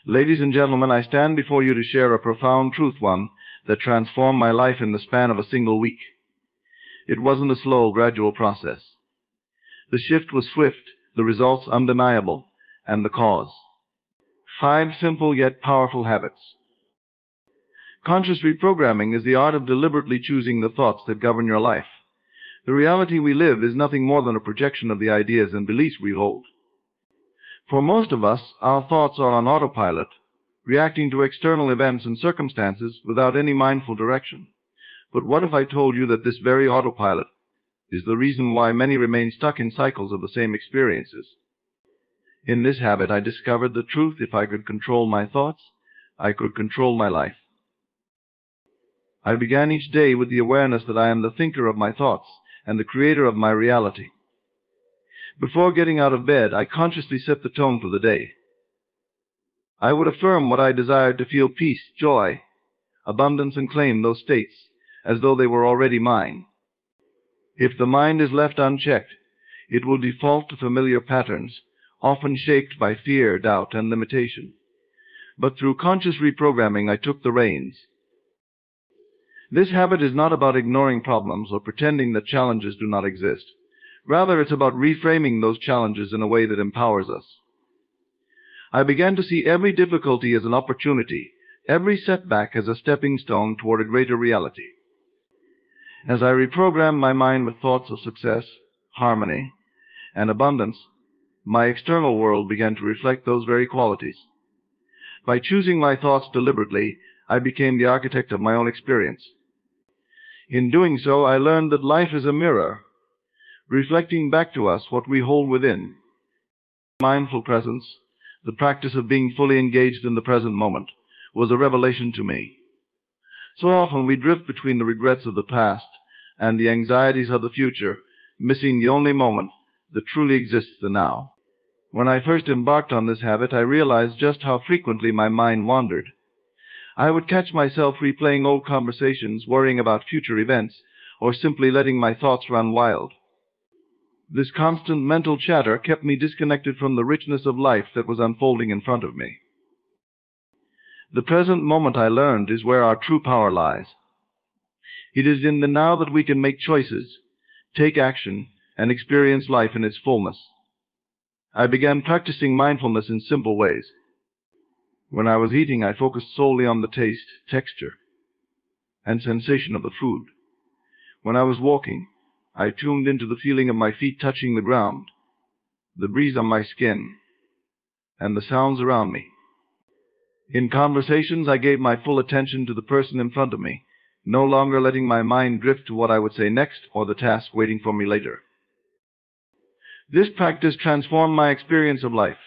Ladies and gentlemen, I stand before you to share a profound truth, one that transformed my life in the span of a single week. It wasn't a slow, gradual process. The shift was swift, the results undeniable, and the cause. 5 simple yet powerful habits. Conscious reprogramming is the art of deliberately choosing the thoughts that govern your life. The reality we live is nothing more than a projection of the ideas and beliefs we hold. For most of us, our thoughts are on autopilot, reacting to external events and circumstances without any mindful direction. But what if I told you that this very autopilot is the reason why many remain stuck in cycles of the same experiences? In this habit, I discovered the truth: if I could control my thoughts, I could control my life. I began each day with the awareness that I am the thinker of my thoughts and the creator of my reality. Before getting out of bed, I consciously set the tone for the day. I would affirm what I desired to feel: peace, joy, abundance, and claim those states as though they were already mine. If the mind is left unchecked, it will default to familiar patterns, often shaped by fear, doubt, and limitation. But through conscious reprogramming, I took the reins. This habit is not about ignoring problems or pretending that challenges do not exist. Rather, it's about reframing those challenges in a way that empowers us. I began to see every difficulty as an opportunity, every setback as a stepping stone toward a greater reality. As I reprogrammed my mind with thoughts of success, harmony, and abundance, my external world began to reflect those very qualities. By choosing my thoughts deliberately, I became the architect of my own experience. In doing so, I learned that life is a mirror, reflecting back to us what we hold within. Mindful presence, the practice of being fully engaged in the present moment, was a revelation to me. So often we drift between the regrets of the past and the anxieties of the future, missing the only moment that truly exists, the now. When I first embarked on this habit, I realized just how frequently my mind wandered. I would catch myself replaying old conversations, worrying about future events, or simply letting my thoughts run wild. This constant mental chatter kept me disconnected from the richness of life that was unfolding in front of me. The present moment, I learned, is where our true power lies. It is in the now that we can make choices, take action, and experience life in its fullness. I began practicing mindfulness in simple ways. When I was eating, I focused solely on the taste, texture, and sensation of the food. When I was walking, I tuned into the feeling of my feet touching the ground, the breeze on my skin, and the sounds around me. In conversations, I gave my full attention to the person in front of me, no longer letting my mind drift to what I would say next or the task waiting for me later. This practice transformed my experience of life.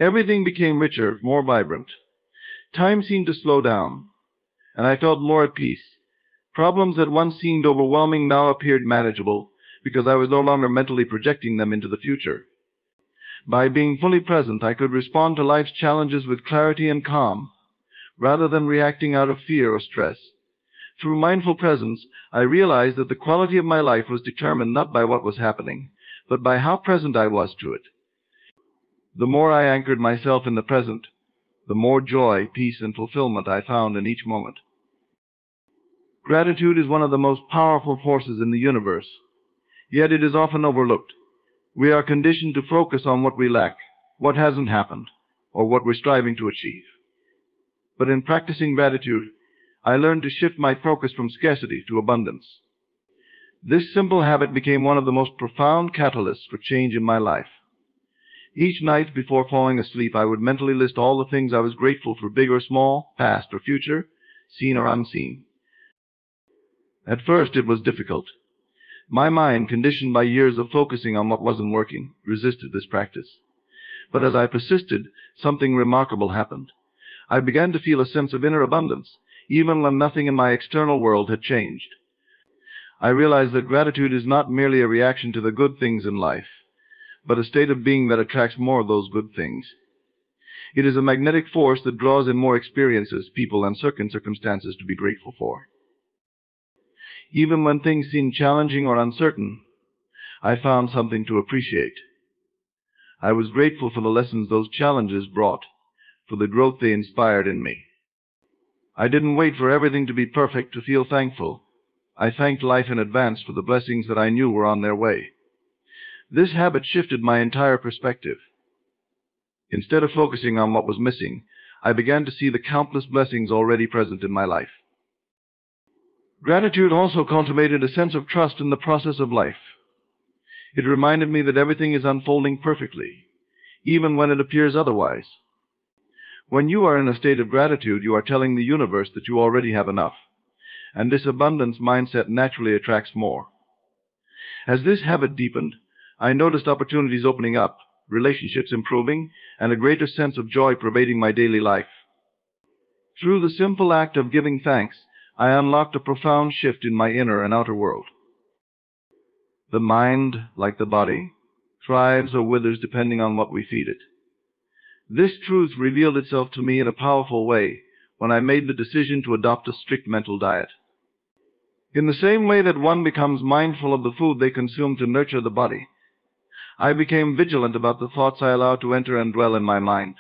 Everything became richer, more vibrant. Time seemed to slow down, and I felt more at peace. Problems that once seemed overwhelming now appeared manageable, because I was no longer mentally projecting them into the future. By being fully present, I could respond to life's challenges with clarity and calm, rather than reacting out of fear or stress. Through mindful presence, I realized that the quality of my life was determined not by what was happening, but by how present I was to it. The more I anchored myself in the present, the more joy, peace, and fulfillment I found in each moment. Gratitude is one of the most powerful forces in the universe, yet it is often overlooked. We are conditioned to focus on what we lack, what hasn't happened, or what we're striving to achieve. But in practicing gratitude, I learned to shift my focus from scarcity to abundance. This simple habit became one of the most profound catalysts for change in my life. Each night before falling asleep, I would mentally list all the things I was grateful for, big or small, past or future, seen or unseen. At first, it was difficult. My mind, conditioned by years of focusing on what wasn't working, resisted this practice. But as I persisted, something remarkable happened. I began to feel a sense of inner abundance, even when nothing in my external world had changed. I realized that gratitude is not merely a reaction to the good things in life, but a state of being that attracts more of those good things. It is a magnetic force that draws in more experiences, people, and circumstances to be grateful for. Even when things seemed challenging or uncertain, I found something to appreciate. I was grateful for the lessons those challenges brought, for the growth they inspired in me. I didn't wait for everything to be perfect to feel thankful. I thanked life in advance for the blessings that I knew were on their way. This habit shifted my entire perspective. Instead of focusing on what was missing, I began to see the countless blessings already present in my life. Gratitude also cultivated a sense of trust in the process of life. It reminded me that everything is unfolding perfectly, even when it appears otherwise. When you are in a state of gratitude, you are telling the universe that you already have enough, and this abundance mindset naturally attracts more. As this habit deepened, I noticed opportunities opening up, relationships improving, and a greater sense of joy pervading my daily life. Through the simple act of giving thanks, I unlocked a profound shift in my inner and outer world. The mind, like the body, thrives or withers depending on what we feed it. This truth revealed itself to me in a powerful way when I made the decision to adopt a strict mental diet. In the same way that one becomes mindful of the food they consume to nurture the body, I became vigilant about the thoughts I allowed to enter and dwell in my mind.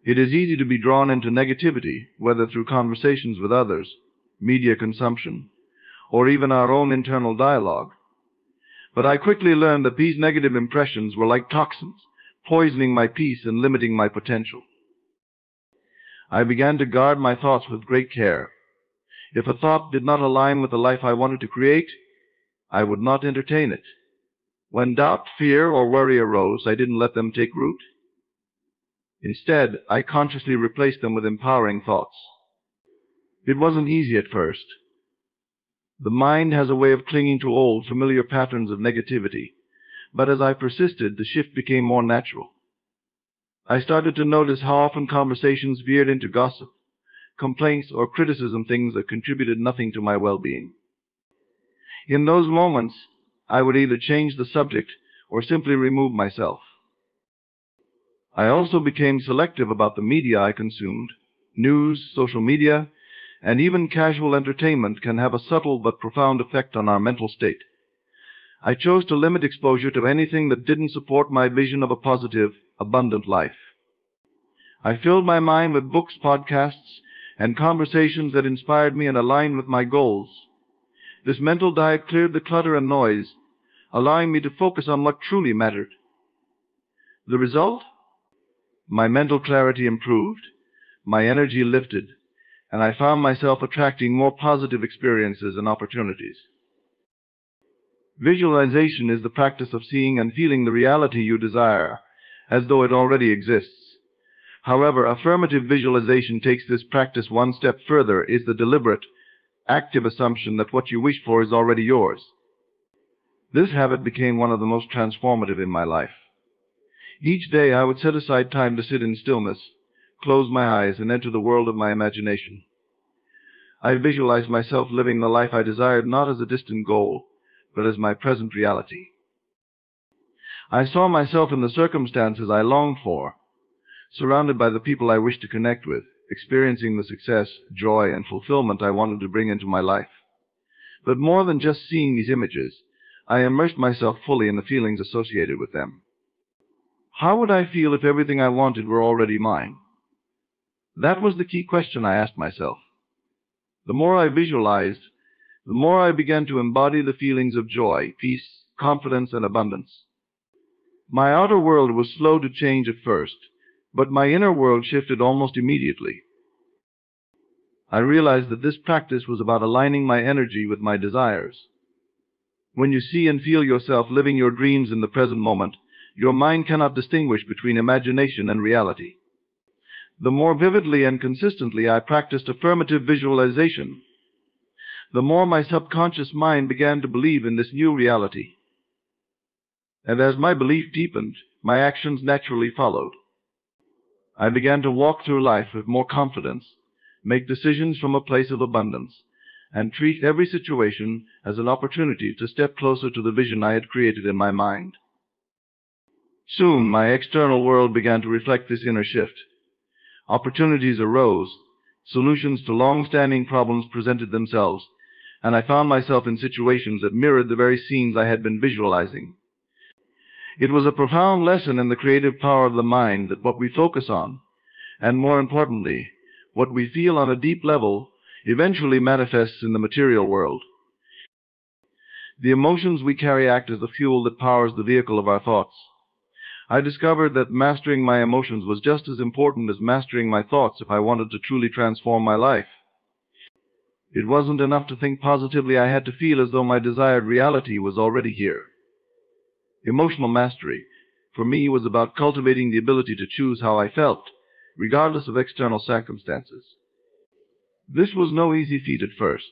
It is easy to be drawn into negativity, whether through conversations with others, media consumption, or even our own internal dialogue. But I quickly learned that these negative impressions were like toxins, poisoning my peace and limiting my potential. I began to guard my thoughts with great care. If a thought did not align with the life I wanted to create, I would not entertain it. When doubt, fear, or worry arose, I didn't let them take root. Instead, I consciously replaced them with empowering thoughts. It wasn't easy at first. The mind has a way of clinging to old, familiar patterns of negativity, but as I persisted, the shift became more natural. I started to notice how often conversations veered into gossip, complaints, or criticism, things that contributed nothing to my well-being. In those moments, I would either change the subject or simply remove myself. I also became selective about the media I consumed. News, social media, and even casual entertainment can have a subtle but profound effect on our mental state. I chose to limit exposure to anything that didn't support my vision of a positive, abundant life. I filled my mind with books, podcasts, and conversations that inspired me and aligned with my goals. This mental diet cleared the clutter and noise, allowing me to focus on what truly mattered. The result? My mental clarity improved, my energy lifted, and I found myself attracting more positive experiences and opportunities. Visualization is the practice of seeing and feeling the reality you desire, as though it already exists. However, affirmative visualization takes this practice one step further, is the deliberate, active assumption that what you wish for is already yours. This habit became one of the most transformative in my life. Each day I would set aside time to sit in stillness, close my eyes, and enter the world of my imagination. I visualized myself living the life I desired not as a distant goal, but as my present reality. I saw myself in the circumstances I longed for, surrounded by the people I wished to connect with, experiencing the success, joy, and fulfillment I wanted to bring into my life. But more than just seeing these images, I immersed myself fully in the feelings associated with them. How would I feel if everything I wanted were already mine? That was the key question I asked myself. The more I visualized, the more I began to embody the feelings of joy, peace, confidence, and abundance. My outer world was slow to change at first, but my inner world shifted almost immediately. I realized that this practice was about aligning my energy with my desires. When you see and feel yourself living your dreams in the present moment, your mind cannot distinguish between imagination and reality. The more vividly and consistently I practiced affirmative visualization, the more my subconscious mind began to believe in this new reality. And as my belief deepened, my actions naturally followed. I began to walk through life with more confidence, make decisions from a place of abundance, and treat every situation as an opportunity to step closer to the vision I had created in my mind. Soon, my external world began to reflect this inner shift. Opportunities arose, solutions to long-standing problems presented themselves, and I found myself in situations that mirrored the very scenes I had been visualizing. It was a profound lesson in the creative power of the mind that what we focus on, And more importantly, what we feel on a deep level eventually manifests in the material world. The emotions we carry act as the fuel that powers the vehicle of our thoughts. I discovered that mastering my emotions was just as important as mastering my thoughts if I wanted to truly transform my life. It wasn't enough to think positively, I had to feel as though my desired reality was already here. Emotional mastery, for me, was about cultivating the ability to choose how I felt, regardless of external circumstances. This was no easy feat at first,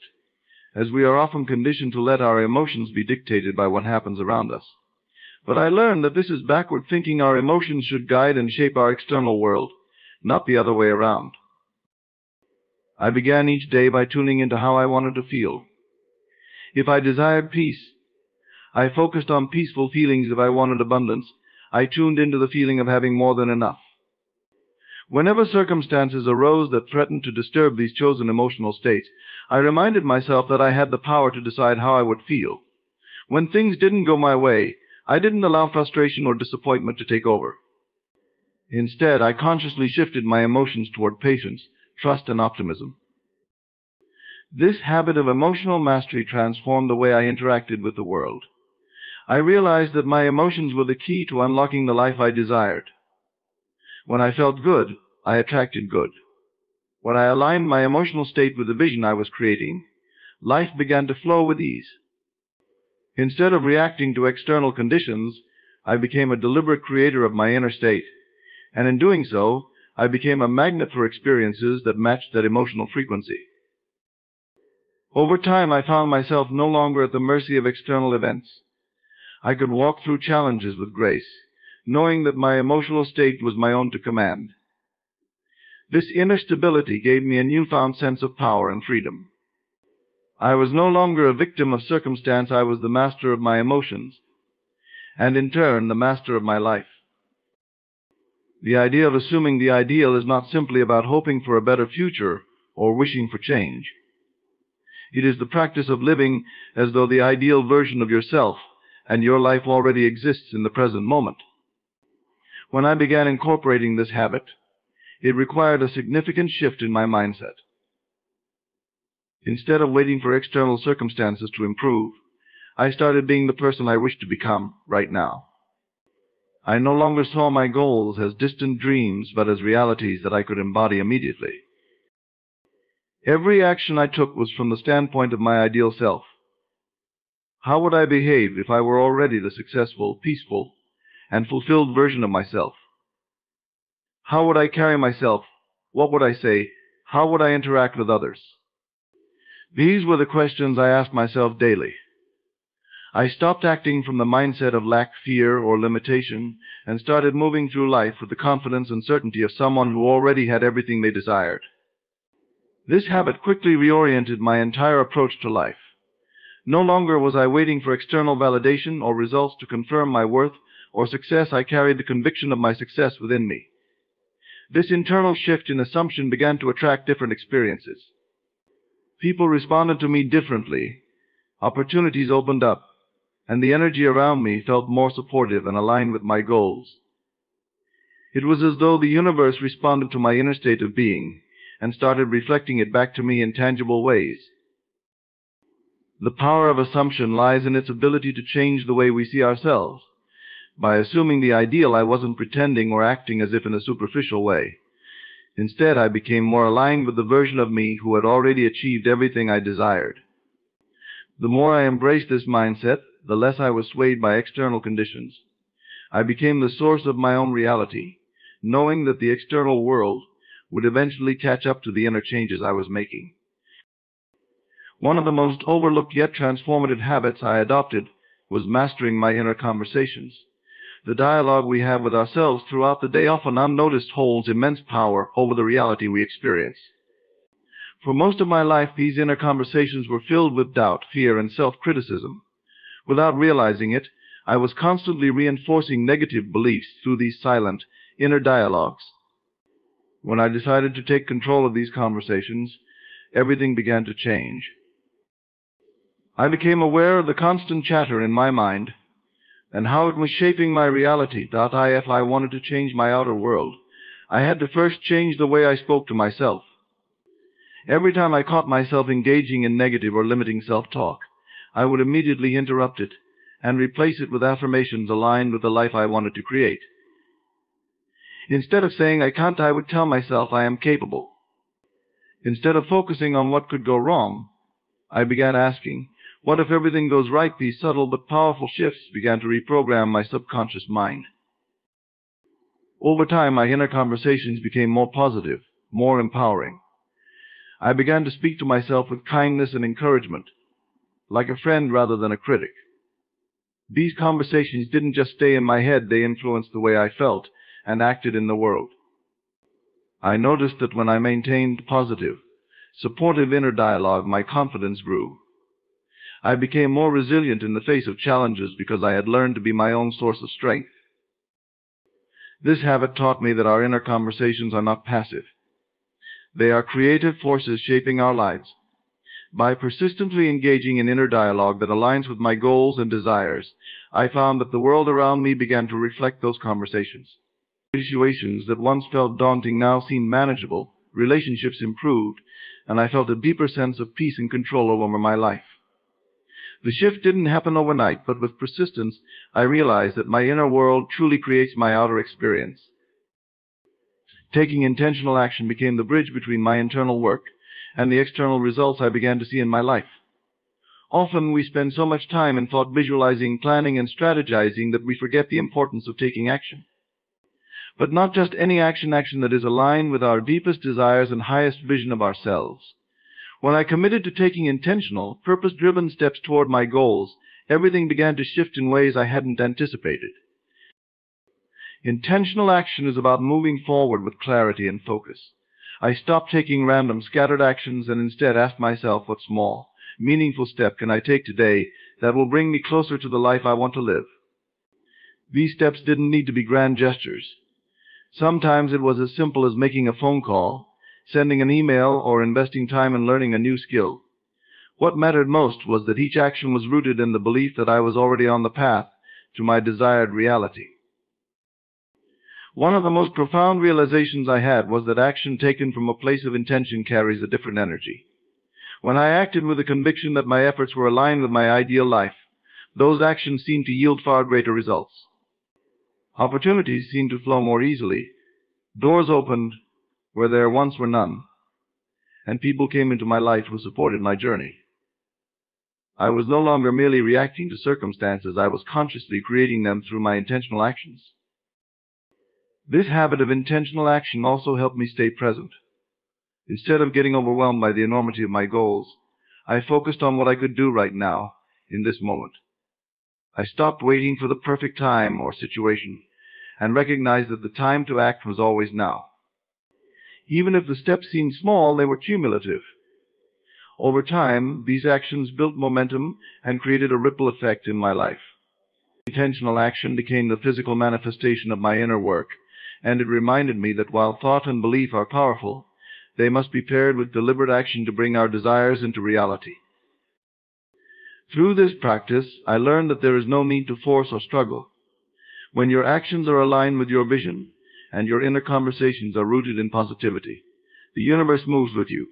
as we are often conditioned to let our emotions be dictated by what happens around us. But I learned that this is backward thinking. Our emotions should guide and shape our external world, not the other way around. I began each day by tuning into how I wanted to feel. If I desired peace, I focused on peaceful feelings. If I wanted abundance, I tuned into the feeling of having more than enough. Whenever circumstances arose that threatened to disturb these chosen emotional states, I reminded myself that I had the power to decide how I would feel. When things didn't go my way, I didn't allow frustration or disappointment to take over. Instead, I consciously shifted my emotions toward patience, trust, and optimism. This habit of emotional mastery transformed the way I interacted with the world. I realized that my emotions were the key to unlocking the life I desired. When I felt good, I attracted good. When I aligned my emotional state with the vision I was creating, life began to flow with ease. Instead of reacting to external conditions, I became a deliberate creator of my inner state, and in doing so, I became a magnet for experiences that matched that emotional frequency. Over time, I found myself no longer at the mercy of external events. I could walk through challenges with grace, knowing that my emotional state was my own to command. This inner stability gave me a newfound sense of power and freedom. I was no longer a victim of circumstance. I was the master of my emotions, and in turn, the master of my life. The idea of assuming the ideal is not simply about hoping for a better future or wishing for change. It is the practice of living as though the ideal version of yourself and your life already exists in the present moment. When I began incorporating this habit, it required a significant shift in my mindset. Instead of waiting for external circumstances to improve, I started being the person I wished to become right now. I no longer saw my goals as distant dreams, but as realities that I could embody immediately. Every action I took was from the standpoint of my ideal self. How would I behave if I were already the successful, peaceful, and fulfilled version of myself? How would I carry myself? What would I say? How would I interact with others? These were the questions I asked myself daily. I stopped acting from the mindset of lack, fear, or limitation, and started moving through life with the confidence and certainty of someone who already had everything they desired. This habit quickly reoriented my entire approach to life. No longer was I waiting for external validation or results to confirm my worth or success. I carried the conviction of my success within me. This internal shift in assumption began to attract different experiences. People responded to me differently. Opportunities opened up, and the energy around me felt more supportive and aligned with my goals. It was as though the universe responded to my inner state of being and started reflecting it back to me in tangible ways. The power of assumption lies in its ability to change the way we see ourselves. By assuming the ideal, I wasn't pretending or acting as if in a superficial way. Instead, I became more aligned with the version of me who had already achieved everything I desired. The more I embraced this mindset, the less I was swayed by external conditions. I became the source of my own reality, knowing that the external world would eventually catch up to the inner changes I was making. One of the most overlooked yet transformative habits I adopted was mastering my inner conversations. The dialogue we have with ourselves throughout the day, often unnoticed, holds immense power over the reality we experience. For most of my life, these inner conversations were filled with doubt, fear, and self-criticism. Without realizing it, I was constantly reinforcing negative beliefs through these silent, inner dialogues. When I decided to take control of these conversations, everything began to change. I became aware of the constant chatter in my mind and how it was shaping my reality. If I wanted to change my outer world, I had to first change the way I spoke to myself. Every time I caught myself engaging in negative or limiting self-talk, I would immediately interrupt it and replace it with affirmations aligned with the life I wanted to create. Instead of saying I can't, I would tell myself I am capable. Instead of focusing on what could go wrong, I began asking, what if everything goes right? These subtle but powerful shifts began to reprogram my subconscious mind. Over time, my inner conversations became more positive, more empowering. I began to speak to myself with kindness and encouragement, like a friend rather than a critic. These conversations didn't just stay in my head, they influenced the way I felt and acted in the world. I noticed that when I maintained positive, supportive inner dialogue, my confidence grew. I became more resilient in the face of challenges because I had learned to be my own source of strength. This habit taught me that our inner conversations are not passive. They are creative forces shaping our lives. By persistently engaging in inner dialogue that aligns with my goals and desires, I found that the world around me began to reflect those conversations. Situations that once felt daunting now seemed manageable, relationships improved, and I felt a deeper sense of peace and control over my life. The shift didn't happen overnight, but with persistence, I realized that my inner world truly creates my outer experience. Taking intentional action became the bridge between my internal work and the external results I began to see in my life. Often we spend so much time in thought visualizing, planning, and strategizing that we forget the importance of taking action. But not just any action that is aligned with our deepest desires and highest vision of ourselves. When I committed to taking intentional, purpose-driven steps toward my goals, everything began to shift in ways I hadn't anticipated. Intentional action is about moving forward with clarity and focus. I stopped taking random, scattered actions and instead asked myself, what small, meaningful step can I take today that will bring me closer to the life I want to live? These steps didn't need to be grand gestures. Sometimes it was as simple as making a phone call, sending an email, or investing time in learning a new skill. What mattered most was that each action was rooted in the belief that I was already on the path to my desired reality. One of the most profound realizations I had was that action taken from a place of intention carries a different energy. When I acted with the conviction that my efforts were aligned with my ideal life, those actions seemed to yield far greater results. Opportunities seemed to flow more easily. Doors opened where there once were none, and people came into my life who supported my journey. I was no longer merely reacting to circumstances, I was consciously creating them through my intentional actions. This habit of intentional action also helped me stay present. Instead of getting overwhelmed by the enormity of my goals, I focused on what I could do right now, in this moment. I stopped waiting for the perfect time or situation, and recognized that the time to act was always now. Even if the steps seemed small, they were cumulative. Over time, these actions built momentum and created a ripple effect in my life. Intentional action became the physical manifestation of my inner work, and it reminded me that while thought and belief are powerful, they must be paired with deliberate action to bring our desires into reality. Through this practice, I learned that there is no need to force or struggle. When your actions are aligned with your vision, and your inner conversations are rooted in positivity, the universe moves with you.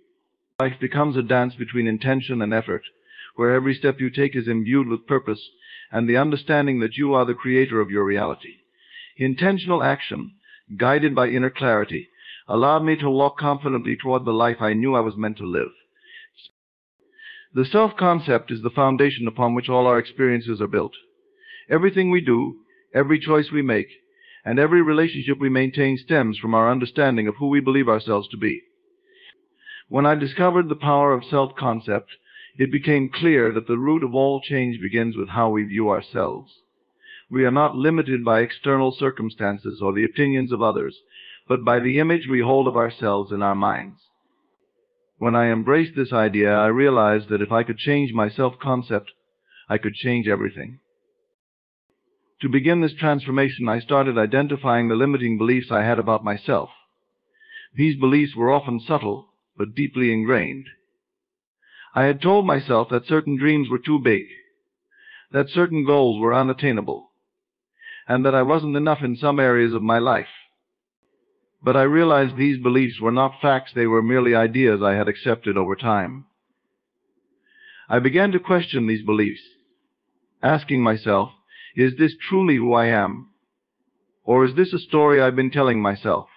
Life becomes a dance between intention and effort, where every step you take is imbued with purpose and the understanding that you are the creator of your reality. Intentional action, guided by inner clarity, allowed me to walk confidently toward the life I knew I was meant to live. The self-concept is the foundation upon which all our experiences are built. Everything we do, every choice we make, and every relationship we maintain stems from our understanding of who we believe ourselves to be. When I discovered the power of self-concept, it became clear that the root of all change begins with how we view ourselves. We are not limited by external circumstances or the opinions of others, but by the image we hold of ourselves in our minds. When I embraced this idea, I realized that if I could change my self-concept, I could change everything. To begin this transformation, I started identifying the limiting beliefs I had about myself. These beliefs were often subtle, but deeply ingrained. I had told myself that certain dreams were too big, that certain goals were unattainable, and that I wasn't enough in some areas of my life. But I realized these beliefs were not facts, they were merely ideas I had accepted over time. I began to question these beliefs, asking myself, is this truly who I am? Or is this a story I've been telling myself?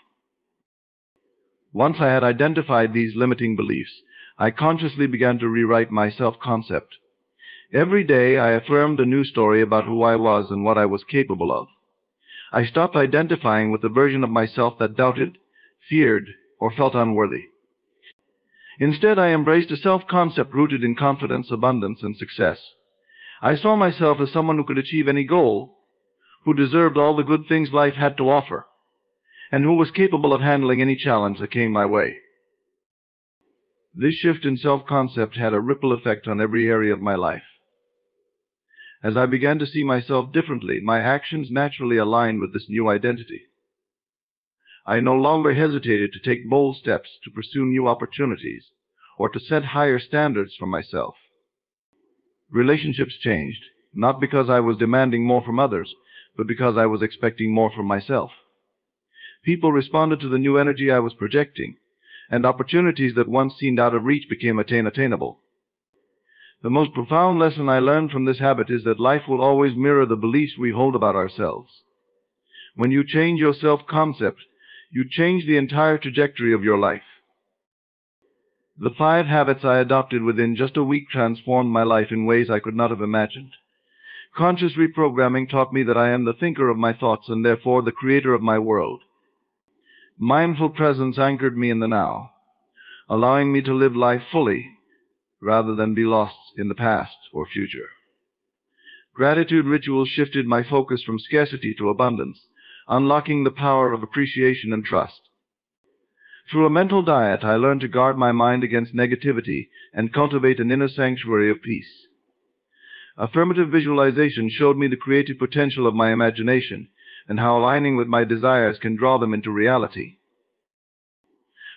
Once I had identified these limiting beliefs, I consciously began to rewrite my self-concept. Every day I affirmed a new story about who I was and what I was capable of. I stopped identifying with the version of myself that doubted, feared, or felt unworthy. Instead, I embraced a self-concept rooted in confidence, abundance, and success. I saw myself as someone who could achieve any goal, who deserved all the good things life had to offer, and who was capable of handling any challenge that came my way. This shift in self-concept had a ripple effect on every area of my life. As I began to see myself differently, my actions naturally aligned with this new identity. I no longer hesitated to take bold steps to pursue new opportunities or to set higher standards for myself. Relationships changed, not because I was demanding more from others, but because I was expecting more from myself. People responded to the new energy I was projecting, and opportunities that once seemed out of reach became attainable. The most profound lesson I learned from this habit is that life will always mirror the beliefs we hold about ourselves. When you change your self-concept, you change the entire trajectory of your life. The 5 habits I adopted within just a week transformed my life in ways I could not have imagined. Conscious reprogramming taught me that I am the thinker of my thoughts and therefore the creator of my world. Mindful presence anchored me in the now, allowing me to live life fully rather than be lost in the past or future. Gratitude rituals shifted my focus from scarcity to abundance, unlocking the power of appreciation and trust. Through a mental diet, I learned to guard my mind against negativity and cultivate an inner sanctuary of peace. Affirmative visualization showed me the creative potential of my imagination and how aligning with my desires can draw them into reality.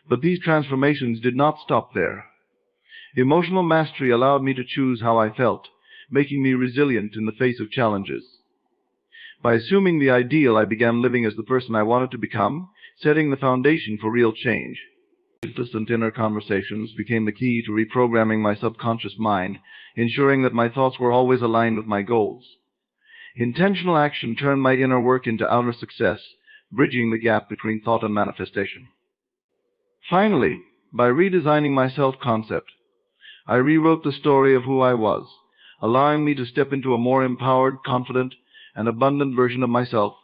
But these transformations did not stop there. Emotional mastery allowed me to choose how I felt, making me resilient in the face of challenges. By assuming the ideal, I began living as the person I wanted to become, setting the foundation for real change. Consistent inner conversations became the key to reprogramming my subconscious mind, ensuring that my thoughts were always aligned with my goals. Intentional action turned my inner work into outer success, bridging the gap between thought and manifestation. Finally, by redesigning my self-concept, I rewrote the story of who I was, allowing me to step into a more empowered, confident, and abundant version of myself.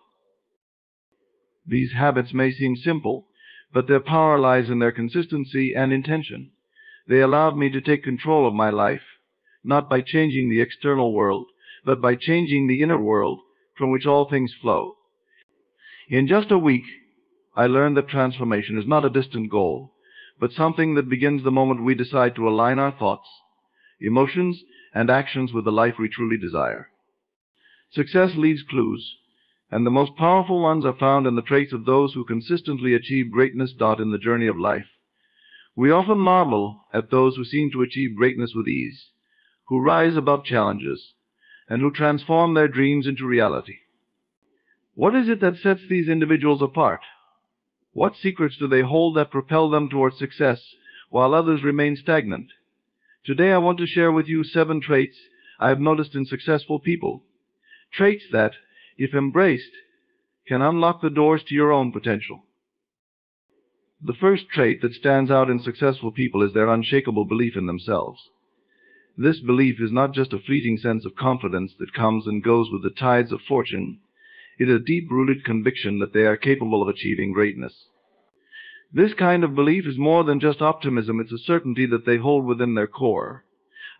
These habits may seem simple, but their power lies in their consistency and intention. They allowed me to take control of my life, not by changing the external world, but by changing the inner world from which all things flow. In just a week, I learned that transformation is not a distant goal, but something that begins the moment we decide to align our thoughts, emotions, and actions with the life we truly desire. Success leaves clues, and the most powerful ones are found in the traits of those who consistently achieve greatness. In the journey of life, we often marvel at those who seem to achieve greatness with ease, who rise above challenges, and who transform their dreams into reality. What is it that sets these individuals apart? What secrets do they hold that propel them towards success while others remain stagnant? Today I want to share with you 7 traits I have noticed in successful people. Traits that, if embraced, can unlock the doors to your own potential. The first trait that stands out in successful people is their unshakable belief in themselves. This belief is not just a fleeting sense of confidence that comes and goes with the tides of fortune. It is a deep-rooted conviction that they are capable of achieving greatness. This kind of belief is more than just optimism. It's a certainty that they hold within their core,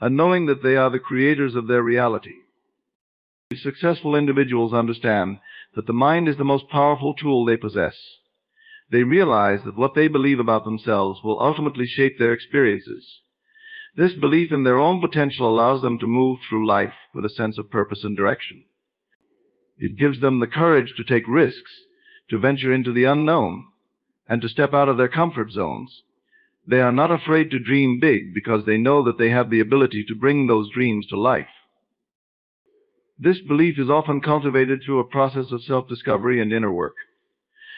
a knowing that they are the creators of their reality. Successful individuals understand that the mind is the most powerful tool they possess. They realize that what they believe about themselves will ultimately shape their experiences. This belief in their own potential allows them to move through life with a sense of purpose and direction. It gives them the courage to take risks, to venture into the unknown, and to step out of their comfort zones. They are not afraid to dream big because they know that they have the ability to bring those dreams to life. This belief is often cultivated through a process of self-discovery and inner work.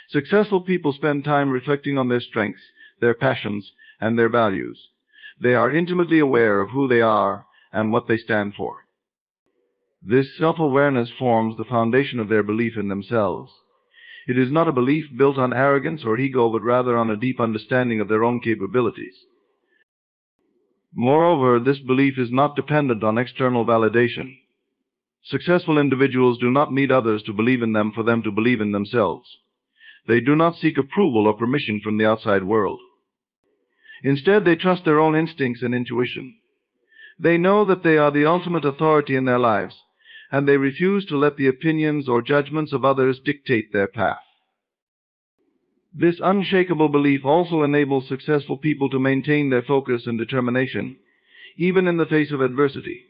Successful people spend time reflecting on their strengths, their passions, and their values. They are intimately aware of who they are and what they stand for. This self-awareness forms the foundation of their belief in themselves. It is not a belief built on arrogance or ego, but rather on a deep understanding of their own capabilities. Moreover, this belief is not dependent on external validation. Successful individuals do not need others to believe in them for them to believe in themselves. They do not seek approval or permission from the outside world. Instead, they trust their own instincts and intuition. They know that they are the ultimate authority in their lives, and they refuse to let the opinions or judgments of others dictate their path. This unshakable belief also enables successful people to maintain their focus and determination, even in the face of adversity.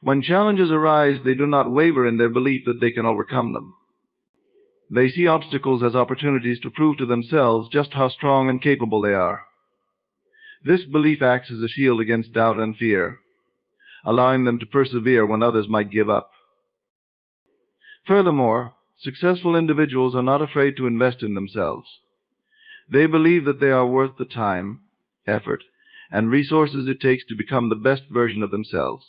When challenges arise, they do not waver in their belief that they can overcome them. They see obstacles as opportunities to prove to themselves just how strong and capable they are. This belief acts as a shield against doubt and fear, allowing them to persevere when others might give up. Furthermore, successful individuals are not afraid to invest in themselves. They believe that they are worth the time, effort, and resources it takes to become the best version of themselves.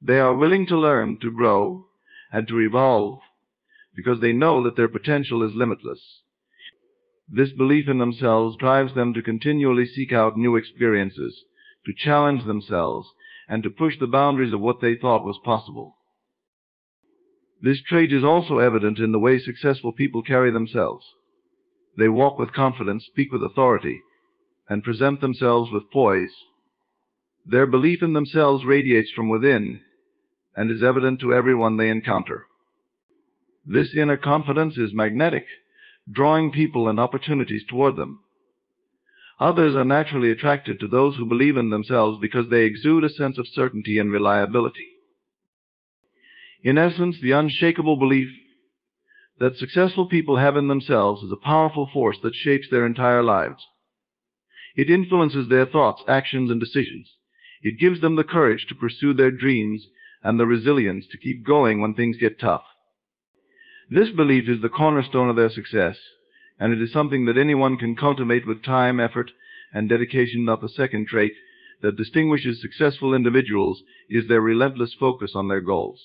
They are willing to learn, to grow, and to evolve, because they know that their potential is limitless. This belief in themselves drives them to continually seek out new experiences, to challenge themselves, and to push the boundaries of what they thought was possible. This trait is also evident in the way successful people carry themselves. They walk with confidence, speak with authority, and present themselves with poise. Their belief in themselves radiates from within and is evident to everyone they encounter. This inner confidence is magnetic, drawing people and opportunities toward them. Others are naturally attracted to those who believe in themselves because they exude a sense of certainty and reliability. In essence, the unshakable belief that successful people have in themselves is a powerful force that shapes their entire lives. It influences their thoughts, actions, and decisions. It gives them the courage to pursue their dreams and the resilience to keep going when things get tough. This belief is the cornerstone of their success, and it is something that anyone can cultivate with time, effort, and dedication. Not the second trait that distinguishes successful individuals is their relentless focus on their goals.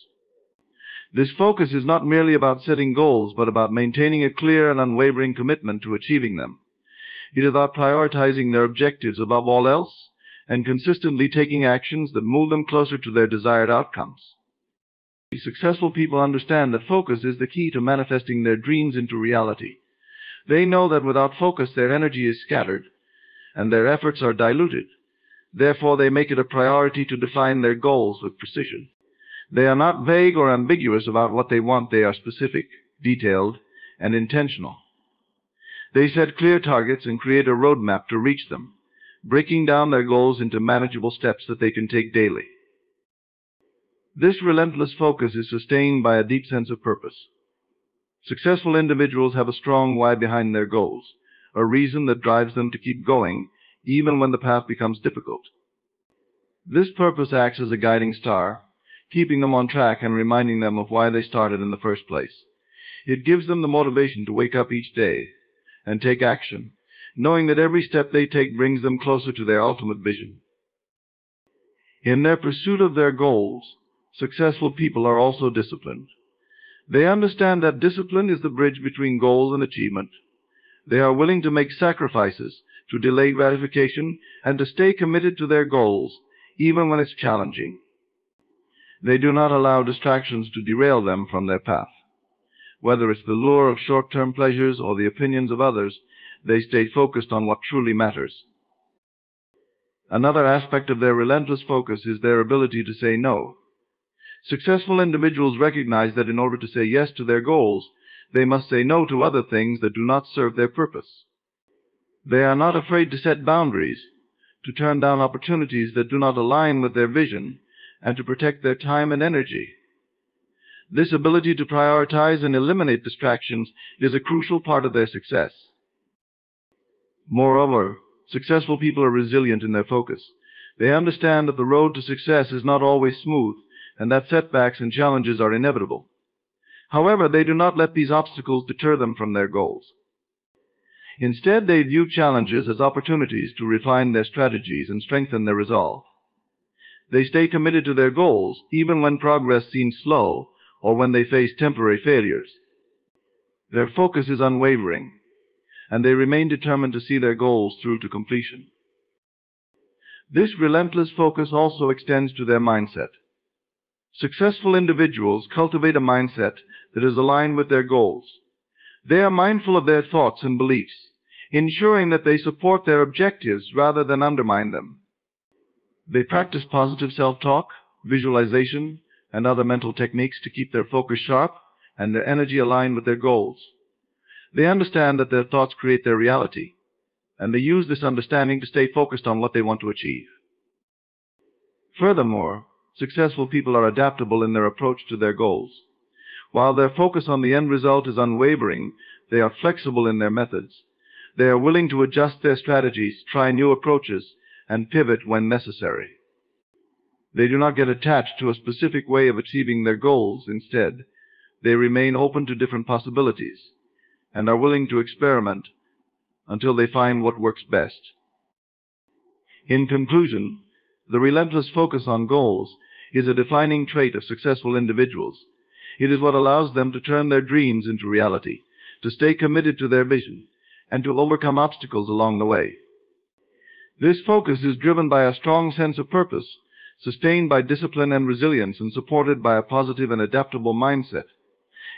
This focus is not merely about setting goals, but about maintaining a clear and unwavering commitment to achieving them. It is about prioritizing their objectives above all else and consistently taking actions that move them closer to their desired outcomes. Successful people understand that focus is the key to manifesting their dreams into reality. They know that without focus, their energy is scattered and their efforts are diluted. Therefore, they make it a priority to define their goals with precision. They are not vague or ambiguous about what they want. They are specific, detailed, and intentional. They set clear targets and create a roadmap to reach them, breaking down their goals into manageable steps that they can take daily. This relentless focus is sustained by a deep sense of purpose. Successful individuals have a strong why behind their goals, a reason that drives them to keep going, even when the path becomes difficult. This purpose acts as a guiding star, keeping them on track and reminding them of why they started in the first place. It gives them the motivation to wake up each day and take action, knowing that every step they take brings them closer to their ultimate vision. In their pursuit of their goals, successful people are also disciplined. They understand that discipline is the bridge between goals and achievement. They are willing to make sacrifices, to delay gratification, and to stay committed to their goals, even when it's challenging. They do not allow distractions to derail them from their path. Whether it's the lure of short-term pleasures or the opinions of others, they stay focused on what truly matters. Another aspect of their relentless focus is their ability to say no. Successful individuals recognize that in order to say yes to their goals, they must say no to other things that do not serve their purpose. They are not afraid to set boundaries, to turn down opportunities that do not align with their vision, and to protect their time and energy. This ability to prioritize and eliminate distractions is a crucial part of their success. Moreover, successful people are resilient in their focus. They understand that the road to success is not always smooth, and that setbacks and challenges are inevitable. However, they do not let these obstacles deter them from their goals. Instead, they view challenges as opportunities to refine their strategies and strengthen their resolve. They stay committed to their goals even when progress seems slow or when they face temporary failures. Their focus is unwavering, and they remain determined to see their goals through to completion. This relentless focus also extends to their mindset. Successful individuals cultivate a mindset that is aligned with their goals. They are mindful of their thoughts and beliefs, ensuring that they support their objectives rather than undermine them. They practice positive self-talk, visualization, and other mental techniques to keep their focus sharp and their energy aligned with their goals. They understand that their thoughts create their reality, and they use this understanding to stay focused on what they want to achieve. Furthermore, successful people are adaptable in their approach to their goals. While their focus on the end result is unwavering, they are flexible in their methods. They are willing to adjust their strategies, try new approaches, and pivot when necessary. They do not get attached to a specific way of achieving their goals. Instead, they remain open to different possibilities and are willing to experiment until they find what works best. In conclusion, the relentless focus on goals is a defining trait of successful individuals. It is what allows them to turn their dreams into reality, to stay committed to their vision, and to overcome obstacles along the way. This focus is driven by a strong sense of purpose, sustained by discipline and resilience, and supported by a positive and adaptable mindset.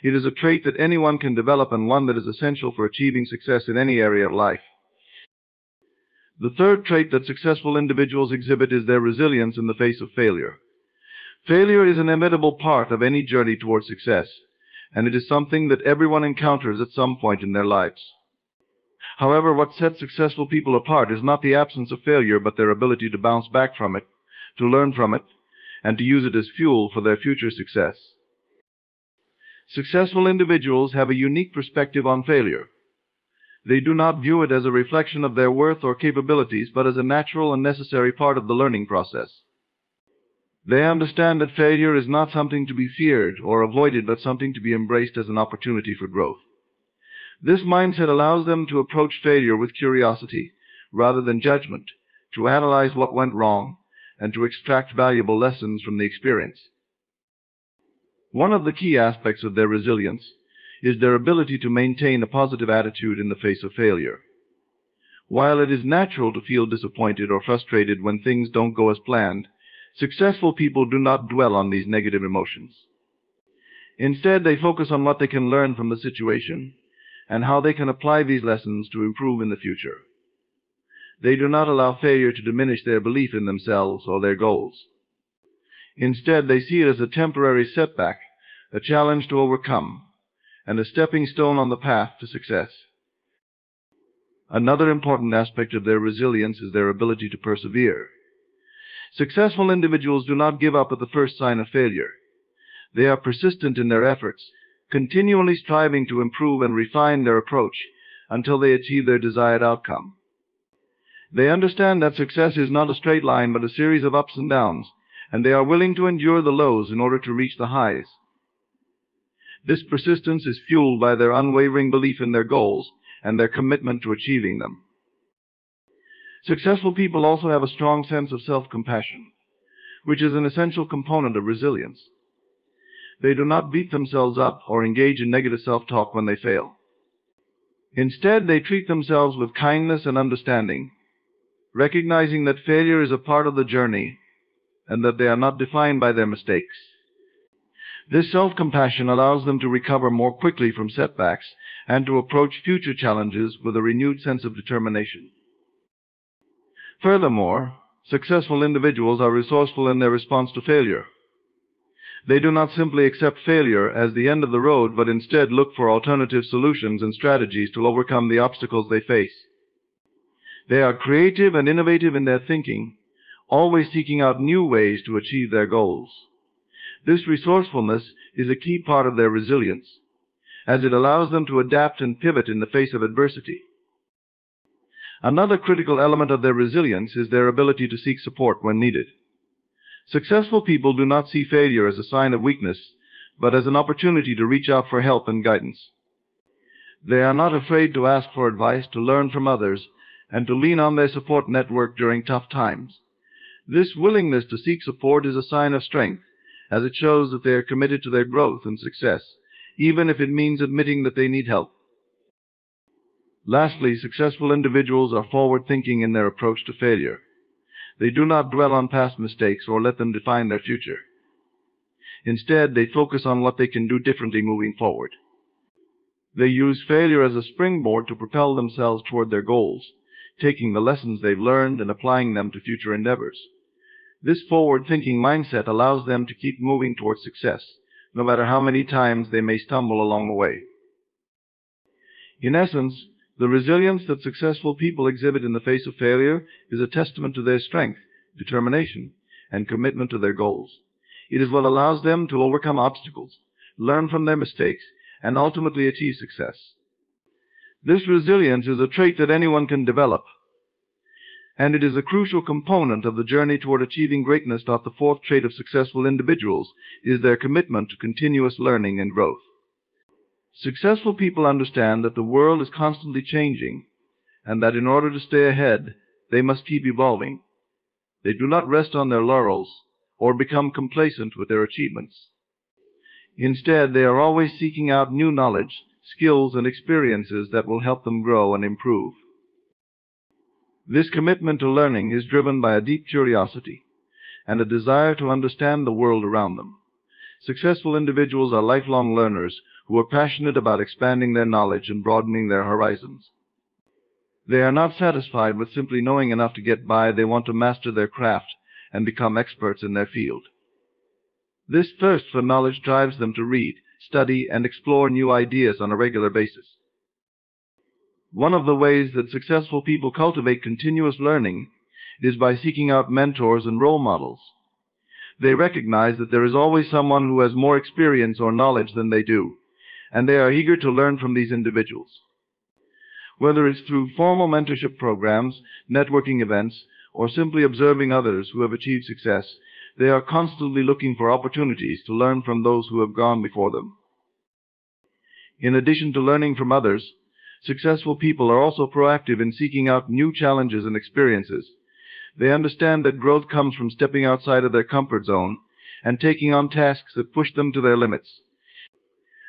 It is a trait that anyone can develop and one that is essential for achieving success in any area of life. The third trait that successful individuals exhibit is their resilience in the face of failure. Failure is an inevitable part of any journey towards success, and it is something that everyone encounters at some point in their lives. However, what sets successful people apart is not the absence of failure, but their ability to bounce back from it, to learn from it, and to use it as fuel for their future success. Successful individuals have a unique perspective on failure. They do not view it as a reflection of their worth or capabilities, but as a natural and necessary part of the learning process. They understand that failure is not something to be feared or avoided, but something to be embraced as an opportunity for growth. This mindset allows them to approach failure with curiosity rather than judgment, to analyze what went wrong, and to extract valuable lessons from the experience. One of the key aspects of their resilience is their ability to maintain a positive attitude in the face of failure. While it is natural to feel disappointed or frustrated when things don't go as planned, successful people do not dwell on these negative emotions. Instead, they focus on what they can learn from the situation and how they can apply these lessons to improve in the future. They do not allow failure to diminish their belief in themselves or their goals. Instead, they see it as a temporary setback, a challenge to overcome, and a stepping stone on the path to success. Another important aspect of their resilience is their ability to persevere. Successful individuals do not give up at the first sign of failure. They are persistent in their efforts, continually striving to improve and refine their approach until they achieve their desired outcome. They understand that success is not a straight line but a series of ups and downs, and they are willing to endure the lows in order to reach the highs. This persistence is fueled by their unwavering belief in their goals and their commitment to achieving them. Successful people also have a strong sense of self-compassion, which is an essential component of resilience. They do not beat themselves up or engage in negative self-talk when they fail. Instead, they treat themselves with kindness and understanding, recognizing that failure is a part of the journey and that they are not defined by their mistakes. This self-compassion allows them to recover more quickly from setbacks and to approach future challenges with a renewed sense of determination. Furthermore, successful individuals are resourceful in their response to failure. They do not simply accept failure as the end of the road, but instead look for alternative solutions and strategies to overcome the obstacles they face. They are creative and innovative in their thinking, always seeking out new ways to achieve their goals. This resourcefulness is a key part of their resilience, as it allows them to adapt and pivot in the face of adversity. Another critical element of their resilience is their ability to seek support when needed. Successful people do not see failure as a sign of weakness, but as an opportunity to reach out for help and guidance. They are not afraid to ask for advice, to learn from others, and to lean on their support network during tough times. This willingness to seek support is a sign of strength, as it shows that they are committed to their growth and success, even if it means admitting that they need help. Lastly, successful individuals are forward-thinking in their approach to failure. They do not dwell on past mistakes or let them define their future. Instead, they focus on what they can do differently moving forward. They use failure as a springboard to propel themselves toward their goals, taking the lessons they've learned and applying them to future endeavors. This forward-thinking mindset allows them to keep moving toward success, no matter how many times they may stumble along the way. In essence, the resilience that successful people exhibit in the face of failure is a testament to their strength, determination, and commitment to their goals. It is what allows them to overcome obstacles, learn from their mistakes, and ultimately achieve success. This resilience is a trait that anyone can develop, and it is a crucial component of the journey toward achieving greatness. The fourth trait of successful individuals is their commitment to continuous learning and growth. Successful people understand that the world is constantly changing, and that in order to stay ahead, they must keep evolving. They do not rest on their laurels or become complacent with their achievements. Instead, they are always seeking out new knowledge, skills, and experiences that will help them grow and improve. This commitment to learning is driven by a deep curiosity and a desire to understand the world around them. Successful individuals are lifelong learners who are passionate about expanding their knowledge and broadening their horizons. They are not satisfied with simply knowing enough to get by. They want to master their craft and become experts in their field. This thirst for knowledge drives them to read, study, and explore new ideas on a regular basis. One of the ways that successful people cultivate continuous learning is by seeking out mentors and role models. They recognize that there is always someone who has more experience or knowledge than they do, and they are eager to learn from these individuals. Whether it's through formal mentorship programs, networking events, or simply observing others who have achieved success, they are constantly looking for opportunities to learn from those who have gone before them. In addition to learning from others, successful people are also proactive in seeking out new challenges and experiences. They understand that growth comes from stepping outside of their comfort zone and taking on tasks that push them to their limits.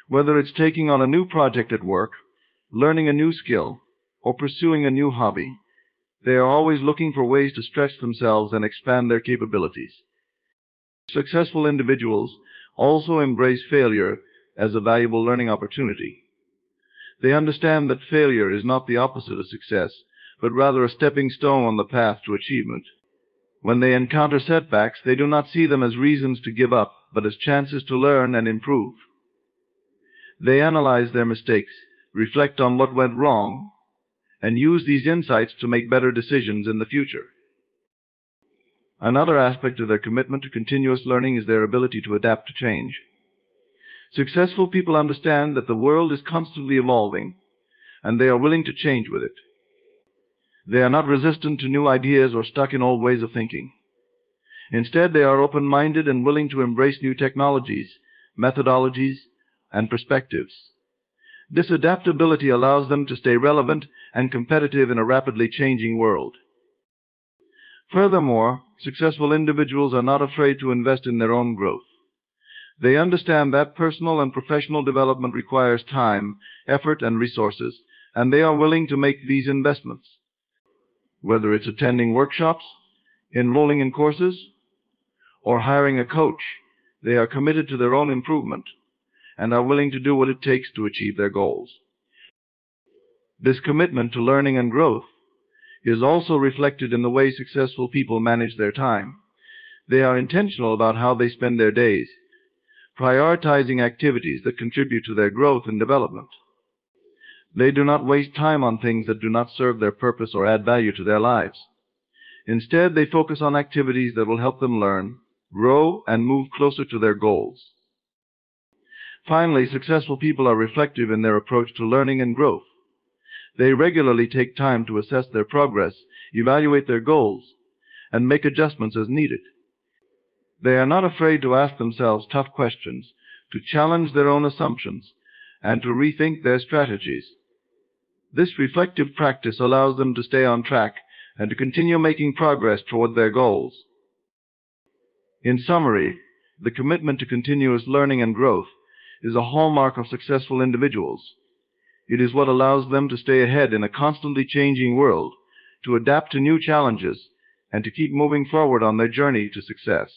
Whether it's taking on a new project at work, learning a new skill, or pursuing a new hobby, they are always looking for ways to stretch themselves and expand their capabilities. Successful individuals also embrace failure as a valuable learning opportunity. They understand that failure is not the opposite of success, but rather a stepping stone on the path to achievement. When they encounter setbacks, they do not see them as reasons to give up, but as chances to learn and improve. They analyze their mistakes, reflect on what went wrong, and use these insights to make better decisions in the future. Another aspect of their commitment to continuous learning is their ability to adapt to change. Successful people understand that the world is constantly evolving, and they are willing to change with it. They are not resistant to new ideas or stuck in old ways of thinking. Instead, they are open-minded and willing to embrace new technologies, methodologies, and perspectives. This adaptability allows them to stay relevant and competitive in a rapidly changing world. Furthermore, successful individuals are not afraid to invest in their own growth. They understand that personal and professional development requires time, effort, and resources, and they are willing to make these investments. Whether it's attending workshops, enrolling in courses, or hiring a coach, they are committed to their own improvement and are willing to do what it takes to achieve their goals. This commitment to learning and growth is also reflected in the way successful people manage their time. They are intentional about how they spend their days, prioritizing activities that contribute to their growth and development. They do not waste time on things that do not serve their purpose or add value to their lives. Instead, they focus on activities that will help them learn, grow, and move closer to their goals. Finally, successful people are reflective in their approach to learning and growth. They regularly take time to assess their progress, evaluate their goals, and make adjustments as needed. They are not afraid to ask themselves tough questions, to challenge their own assumptions, and to rethink their strategies. This reflective practice allows them to stay on track and to continue making progress toward their goals. In summary, the commitment to continuous learning and growth is a hallmark of successful individuals. It is what allows them to stay ahead in a constantly changing world, to adapt to new challenges, and to keep moving forward on their journey to success.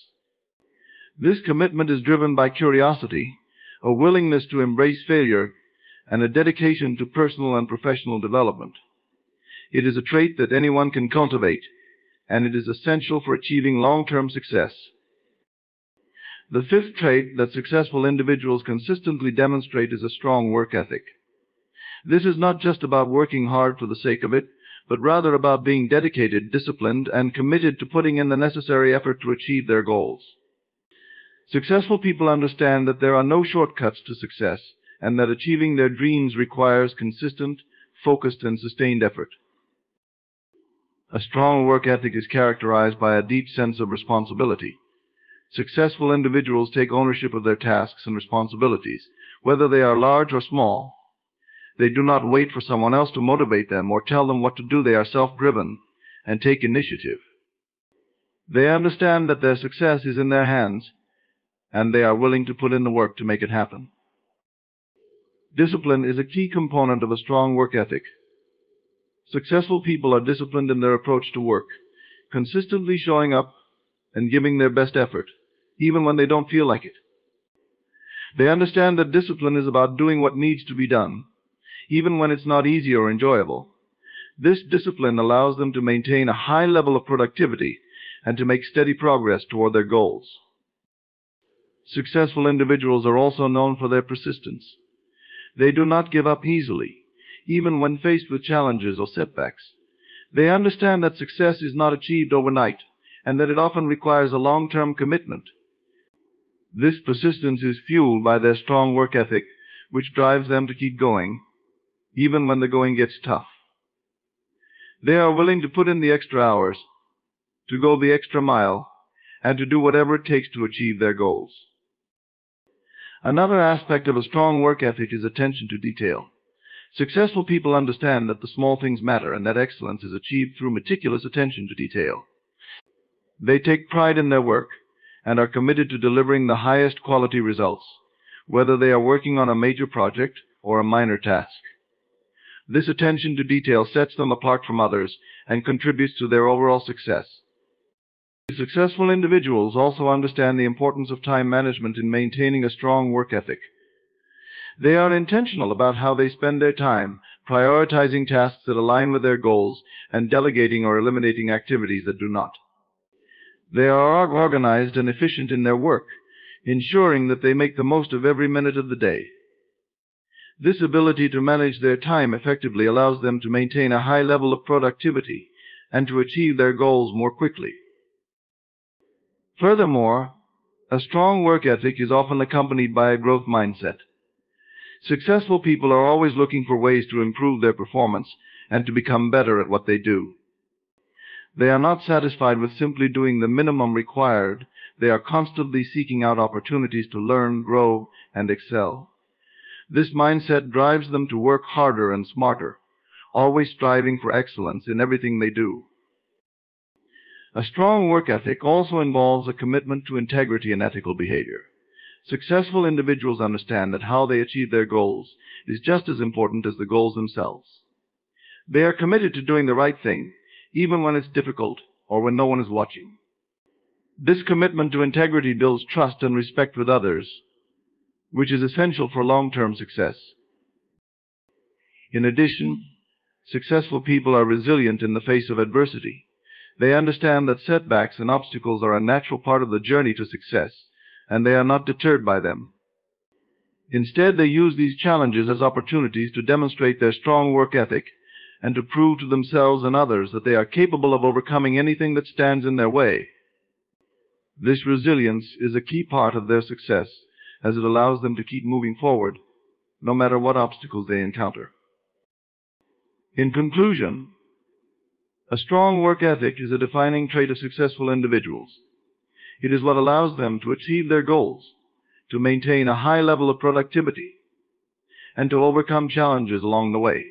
This commitment is driven by curiosity, a willingness to embrace failure, and a dedication to personal and professional development. It is a trait that anyone can cultivate, and it is essential for achieving long-term success. The fifth trait that successful individuals consistently demonstrate is a strong work ethic. This is not just about working hard for the sake of it, but rather about being dedicated, disciplined, and committed to putting in the necessary effort to achieve their goals. Successful people understand that there are no shortcuts to success, and that achieving their dreams requires consistent, focused, and sustained effort. A strong work ethic is characterized by a deep sense of responsibility. Successful individuals take ownership of their tasks and responsibilities, whether they are large or small. They do not wait for someone else to motivate them or tell them what to do. They are self-driven and take initiative. They understand that their success is in their hands, and they are willing to put in the work to make it happen. Discipline is a key component of a strong work ethic. Successful people are disciplined in their approach to work, consistently showing up and giving their best effort, even when they don't feel like it. They understand that discipline is about doing what needs to be done, even when it's not easy or enjoyable. This discipline allows them to maintain a high level of productivity and to make steady progress toward their goals. Successful individuals are also known for their persistence. They do not give up easily, even when faced with challenges or setbacks. They understand that success is not achieved overnight, and that it often requires a long-term commitment. This persistence is fueled by their strong work ethic, which drives them to keep going, even when the going gets tough. They are willing to put in the extra hours, to go the extra mile, and to do whatever it takes to achieve their goals. Another aspect of a strong work ethic is attention to detail. Successful people understand that the small things matter and that excellence is achieved through meticulous attention to detail. They take pride in their work and are committed to delivering the highest quality results, whether they are working on a major project or a minor task. This attention to detail sets them apart from others and contributes to their overall success. Successful individuals also understand the importance of time management in maintaining a strong work ethic. They are intentional about how they spend their time, prioritizing tasks that align with their goals and delegating or eliminating activities that do not. They are organized and efficient in their work, ensuring that they make the most of every minute of the day. This ability to manage their time effectively allows them to maintain a high level of productivity and to achieve their goals more quickly. Furthermore, a strong work ethic is often accompanied by a growth mindset. Successful people are always looking for ways to improve their performance and to become better at what they do. They are not satisfied with simply doing the minimum required. They are constantly seeking out opportunities to learn, grow, and excel. This mindset drives them to work harder and smarter, always striving for excellence in everything they do. A strong work ethic also involves a commitment to integrity and ethical behavior. Successful individuals understand that how they achieve their goals is just as important as the goals themselves. They are committed to doing the right thing, even when it's difficult or when no one is watching. This commitment to integrity builds trust and respect with others, which is essential for long-term success. In addition, successful people are resilient in the face of adversity. They understand that setbacks and obstacles are a natural part of the journey to success, and they are not deterred by them. Instead, they use these challenges as opportunities to demonstrate their strong work ethic and to prove to themselves and others that they are capable of overcoming anything that stands in their way. This resilience is a key part of their success, as it allows them to keep moving forward, no matter what obstacles they encounter. In conclusion, a strong work ethic is a defining trait of successful individuals. It is what allows them to achieve their goals, to maintain a high level of productivity and to overcome challenges along the way.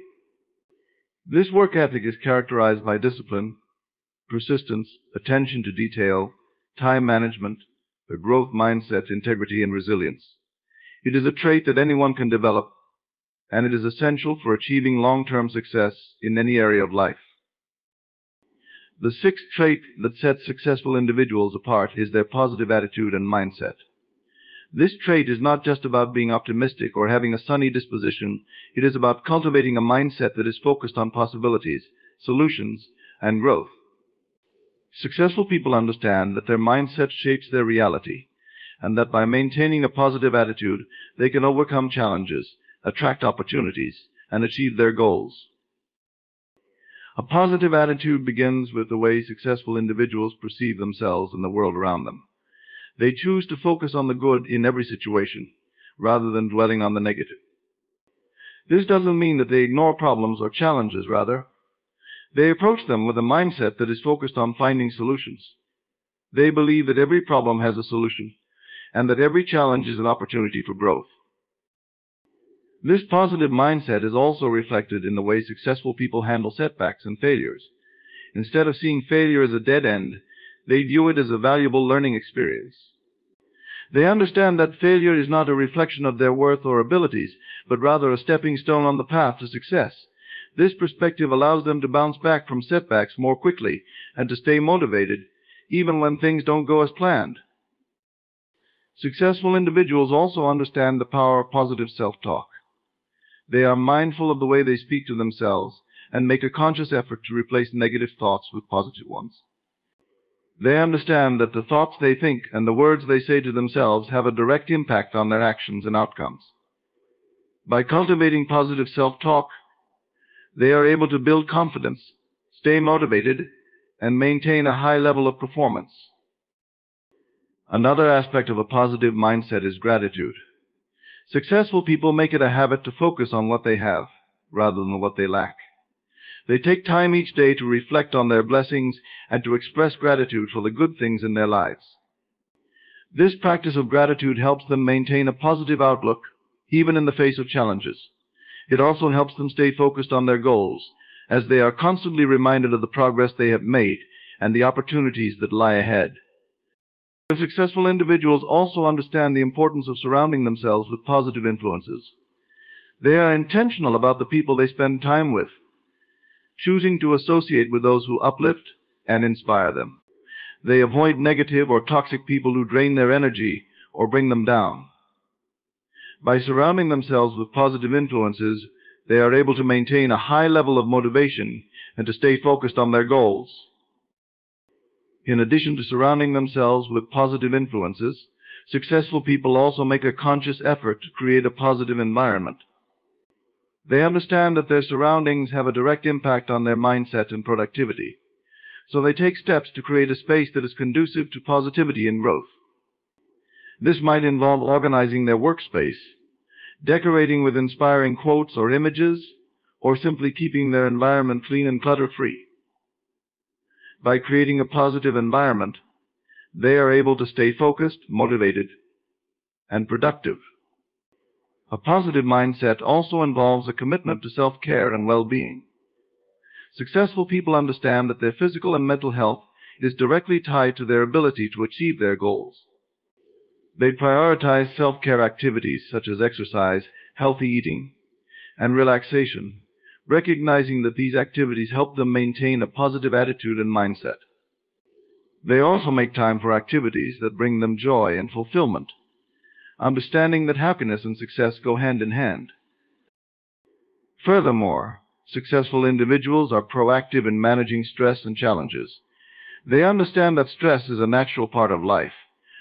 This work ethic is characterized by discipline, persistence, attention to detail, time management, a growth mindset, integrity, and resilience. It is a trait that anyone can develop, and it is essential for achieving long-term success in any area of life. The sixth trait that sets successful individuals apart is their positive attitude and mindset. This trait is not just about being optimistic or having a sunny disposition. It is about cultivating a mindset that is focused on possibilities, solutions, and growth. Successful people understand that their mindset shapes their reality, and that by maintaining a positive attitude, they can overcome challenges, attract opportunities, and achieve their goals. A positive attitude begins with the way successful individuals perceive themselves and the world around them. They choose to focus on the good in every situation, rather than dwelling on the negative. This doesn't mean that they ignore problems or challenges, rather. They approach them with a mindset that is focused on finding solutions. They believe that every problem has a solution, and that every challenge is an opportunity for growth. This positive mindset is also reflected in the way successful people handle setbacks and failures. Instead of seeing failure as a dead end, they view it as a valuable learning experience. They understand that failure is not a reflection of their worth or abilities, but rather a stepping stone on the path to success. This perspective allows them to bounce back from setbacks more quickly and to stay motivated, even when things don't go as planned. Successful individuals also understand the power of positive self-talk. They are mindful of the way they speak to themselves and make a conscious effort to replace negative thoughts with positive ones. They understand that the thoughts they think and the words they say to themselves have a direct impact on their actions and outcomes. By cultivating positive self-talk, they are able to build confidence, stay motivated, and maintain a high level of performance. Another aspect of a positive mindset is gratitude. Successful people make it a habit to focus on what they have, rather than what they lack. They take time each day to reflect on their blessings and to express gratitude for the good things in their lives. This practice of gratitude helps them maintain a positive outlook, even in the face of challenges. It also helps them stay focused on their goals, as they are constantly reminded of the progress they have made and the opportunities that lie ahead. Successful individuals also understand the importance of surrounding themselves with positive influences. They are intentional about the people they spend time with, choosing to associate with those who uplift and inspire them. They avoid negative or toxic people who drain their energy or bring them down. By surrounding themselves with positive influences, they are able to maintain a high level of motivation and to stay focused on their goals. In addition to surrounding themselves with positive influences, successful people also make a conscious effort to create a positive environment. They understand that their surroundings have a direct impact on their mindset and productivity, so they take steps to create a space that is conducive to positivity and growth. This might involve organizing their workspace, decorating with inspiring quotes or images, or simply keeping their environment clean and clutter-free. By creating a positive environment, they are able to stay focused, motivated, and productive. A positive mindset also involves a commitment to self-care and well-being. Successful people understand that their physical and mental health is directly tied to their ability to achieve their goals. They prioritize self-care activities such as exercise, healthy eating, and relaxation, recognizing that these activities help them maintain a positive attitude and mindset. They also make time for activities that bring them joy and fulfillment, understanding that happiness and success go hand in hand. Furthermore, successful individuals are proactive in managing stress and challenges. They understand that stress is a natural part of life,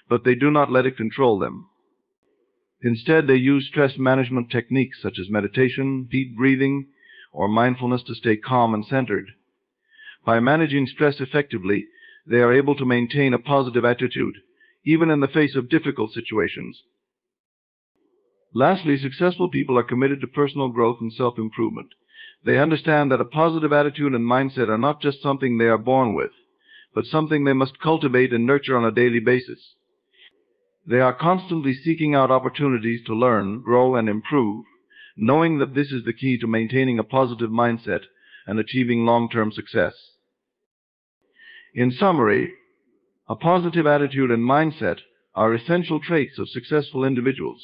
but they do not let it control them. Instead, they use stress management techniques such as meditation, deep breathing, or mindfulness to stay calm and centered. By managing stress effectively, they are able to maintain a positive attitude, even in the face of difficult situations. Lastly, successful people are committed to personal growth and self-improvement. They understand that a positive attitude and mindset are not just something they are born with, but something they must cultivate and nurture on a daily basis. They are constantly seeking out opportunities to learn, grow, and improve, knowing that this is the key to maintaining a positive mindset and achieving long-term success. In summary, a positive attitude and mindset are essential traits of successful individuals.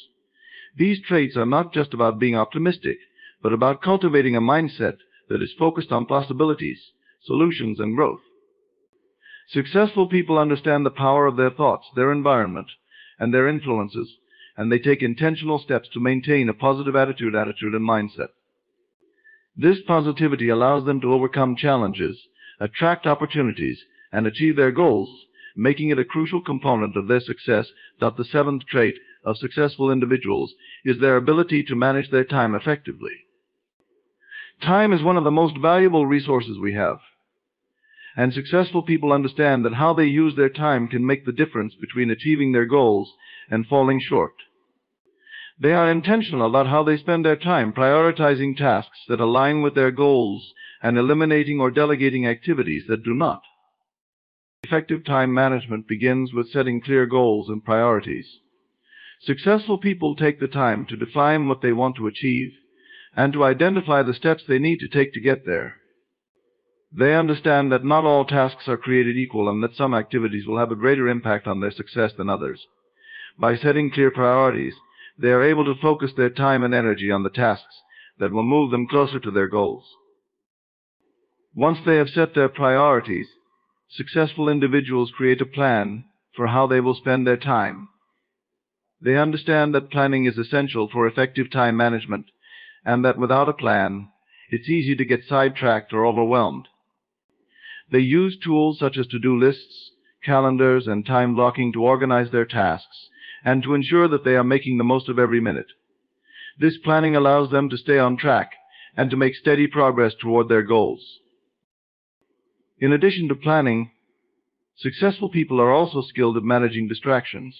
These traits are not just about being optimistic, but about cultivating a mindset that is focused on possibilities, solutions, and growth. Successful people understand the power of their thoughts, their environment, and their influences, and they take intentional steps to maintain a positive attitude and mindset. This positivity allows them to overcome challenges, attract opportunities, and achieve their goals, making it a crucial component of their success. The seventh trait of successful individuals is their ability to manage their time effectively. Time is one of the most valuable resources we have, and successful people understand that how they use their time can make the difference between achieving their goals and falling short. They are intentional about how they spend their time, prioritizing tasks that align with their goals and eliminating or delegating activities that do not. Effective time management begins with setting clear goals and priorities. Successful people take the time to define what they want to achieve and to identify the steps they need to take to get there. They understand that not all tasks are created equal and that some activities will have a greater impact on their success than others. By setting clear priorities, they are able to focus their time and energy on the tasks that will move them closer to their goals. Once they have set their priorities, successful individuals create a plan for how they will spend their time. They understand that planning is essential for effective time management, and that without a plan, it's easy to get sidetracked or overwhelmed. They use tools such as to-do lists, calendars, and time blocking to organize their tasks and to ensure that they are making the most of every minute. This planning allows them to stay on track and to make steady progress toward their goals. In addition to planning, successful people are also skilled at managing distractions.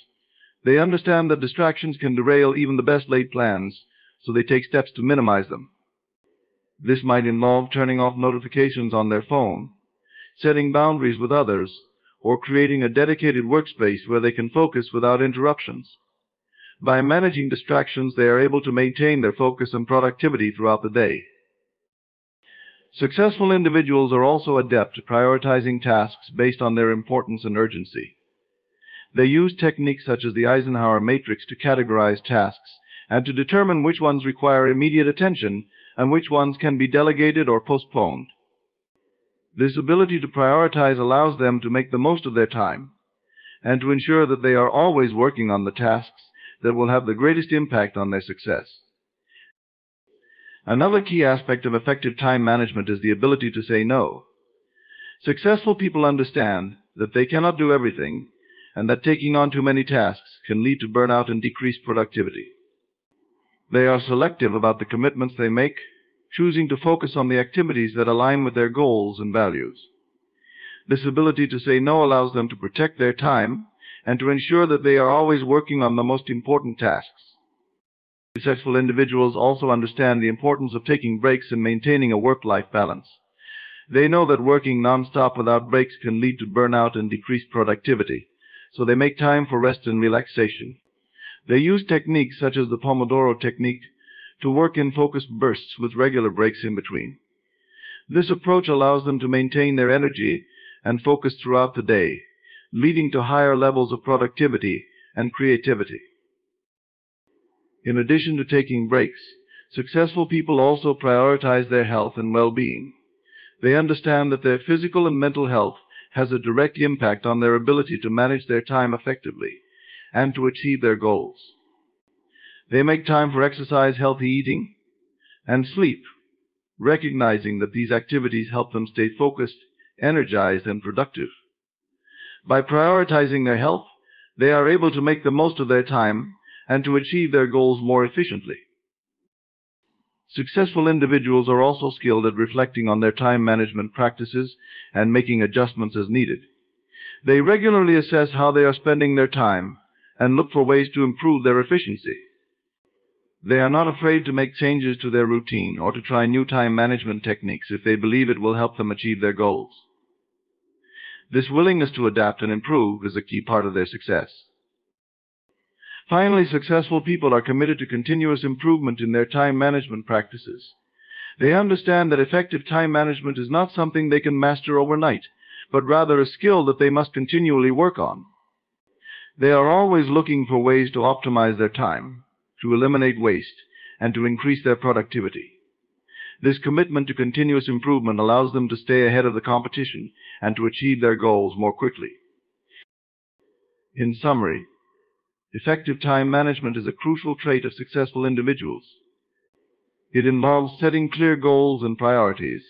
They understand that distractions can derail even the best laid plans, so they take steps to minimize them. This might involve turning off notifications on their phone, setting boundaries with others, or creating a dedicated workspace where they can focus without interruptions. By managing distractions, they are able to maintain their focus and productivity throughout the day. Successful individuals are also adept at prioritizing tasks based on their importance and urgency. They use techniques such as the Eisenhower matrix to categorize tasks and to determine which ones require immediate attention and which ones can be delegated or postponed. This ability to prioritize allows them to make the most of their time and to ensure that they are always working on the tasks that will have the greatest impact on their success. Another key aspect of effective time management is the ability to say no. Successful people understand that they cannot do everything and that taking on too many tasks can lead to burnout and decreased productivity. They are selective about the commitments they make, choosing to focus on the activities that align with their goals and values. This ability to say no allows them to protect their time and to ensure that they are always working on the most important tasks. Successful individuals also understand the importance of taking breaks and maintaining a work-life balance. They know that working non-stop without breaks can lead to burnout and decreased productivity, so they make time for rest and relaxation. They use techniques such as the Pomodoro technique to work in focused bursts with regular breaks in between. This approach allows them to maintain their energy and focus throughout the day, leading to higher levels of productivity and creativity. In addition to taking breaks, successful people also prioritize their health and well-being. They understand that their physical and mental health has a direct impact on their ability to manage their time effectively and to achieve their goals. They make time for exercise, healthy eating, and sleep, recognizing that these activities help them stay focused, energized, and productive. By prioritizing their health, they are able to make the most of their time and to achieve their goals more efficiently. Successful individuals are also skilled at reflecting on their time management practices and making adjustments as needed. They regularly assess how they are spending their time and look for ways to improve their efficiency. They are not afraid to make changes to their routine or to try new time management techniques if they believe it will help them achieve their goals. This willingness to adapt and improve is a key part of their success. Finally, successful people are committed to continuous improvement in their time management practices. They understand that effective time management is not something they can master overnight, but rather a skill that they must continually work on. They are always looking for ways to optimize their time, to eliminate waste, and to increase their productivity. This commitment to continuous improvement allows them to stay ahead of the competition and to achieve their goals more quickly. In summary, effective time management is a crucial trait of successful individuals. It involves setting clear goals and priorities,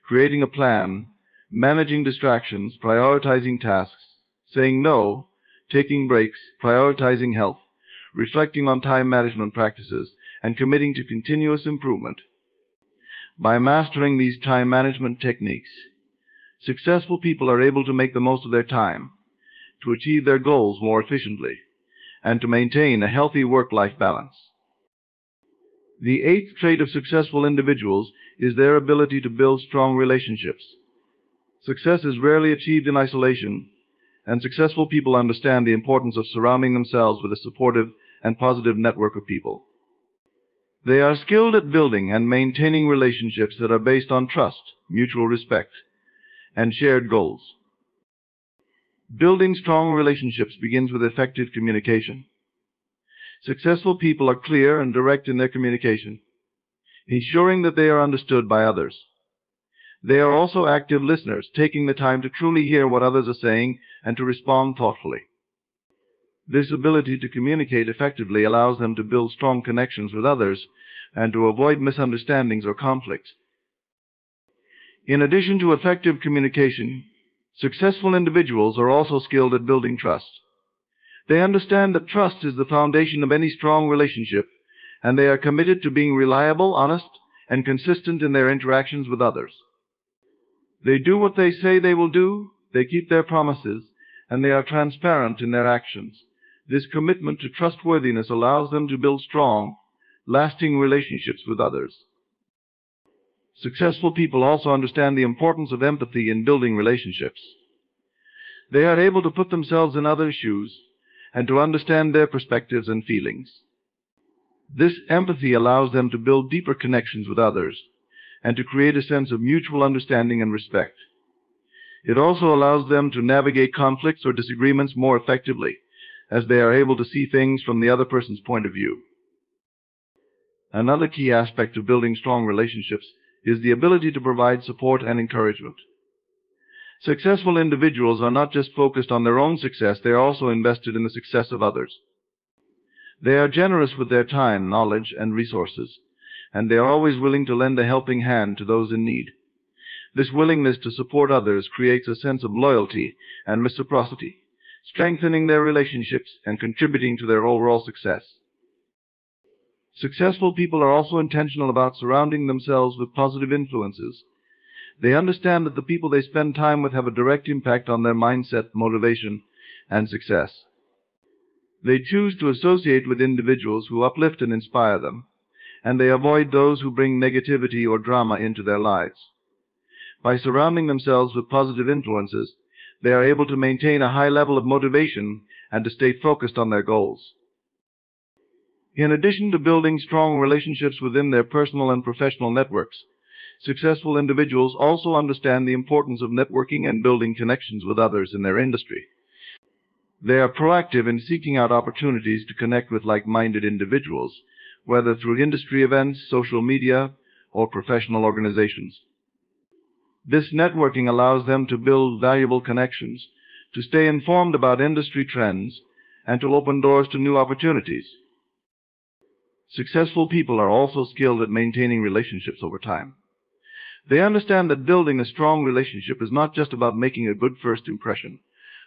creating a plan, managing distractions, prioritizing tasks, saying no, taking breaks, prioritizing health, reflecting on time management practices, and committing to continuous improvement. By mastering these time management techniques, successful people are able to make the most of their time, to achieve their goals more efficiently, and to maintain a healthy work-life balance. The eighth trait of successful individuals is their ability to build strong relationships. Success is rarely achieved in isolation, and successful people understand the importance of surrounding themselves with a supportive and positive network of people. They are skilled at building and maintaining relationships that are based on trust, mutual respect, and shared goals. Building strong relationships begins with effective communication. Successful people are clear and direct in their communication, ensuring that they are understood by others. They are also active listeners, taking the time to truly hear what others are saying and to respond thoughtfully. This ability to communicate effectively allows them to build strong connections with others and to avoid misunderstandings or conflicts. In addition to effective communication, successful individuals are also skilled at building trust. They understand that trust is the foundation of any strong relationship, and they are committed to being reliable, honest, and consistent in their interactions with others. They do what they say they will do, they keep their promises, and they are transparent in their actions. This commitment to trustworthiness allows them to build strong, lasting relationships with others. Successful people also understand the importance of empathy in building relationships. They are able to put themselves in others' shoes and to understand their perspectives and feelings. This empathy allows them to build deeper connections with others and to create a sense of mutual understanding and respect. It also allows them to navigate conflicts or disagreements more effectively, as they are able to see things from the other person's point of view. Another key aspect of building strong relationships is the ability to provide support and encouragement. Successful individuals are not just focused on their own success, they are also invested in the success of others. They are generous with their time, knowledge, and resources, and they are always willing to lend a helping hand to those in need. This willingness to support others creates a sense of loyalty and reciprocity, strengthening their relationships and contributing to their overall success. Successful people are also intentional about surrounding themselves with positive influences. They understand that the people they spend time with have a direct impact on their mindset, motivation, and success. They choose to associate with individuals who uplift and inspire them, and they avoid those who bring negativity or drama into their lives. By surrounding themselves with positive influences, they are able to maintain a high level of motivation and to stay focused on their goals. In addition to building strong relationships within their personal and professional networks, successful individuals also understand the importance of networking and building connections with others in their industry. They are proactive in seeking out opportunities to connect with like-minded individuals, whether through industry events, social media, or professional organizations. This networking allows them to build valuable connections, to stay informed about industry trends, and to open doors to new opportunities. Successful people are also skilled at maintaining relationships over time. They understand that building a strong relationship is not just about making a good first impression,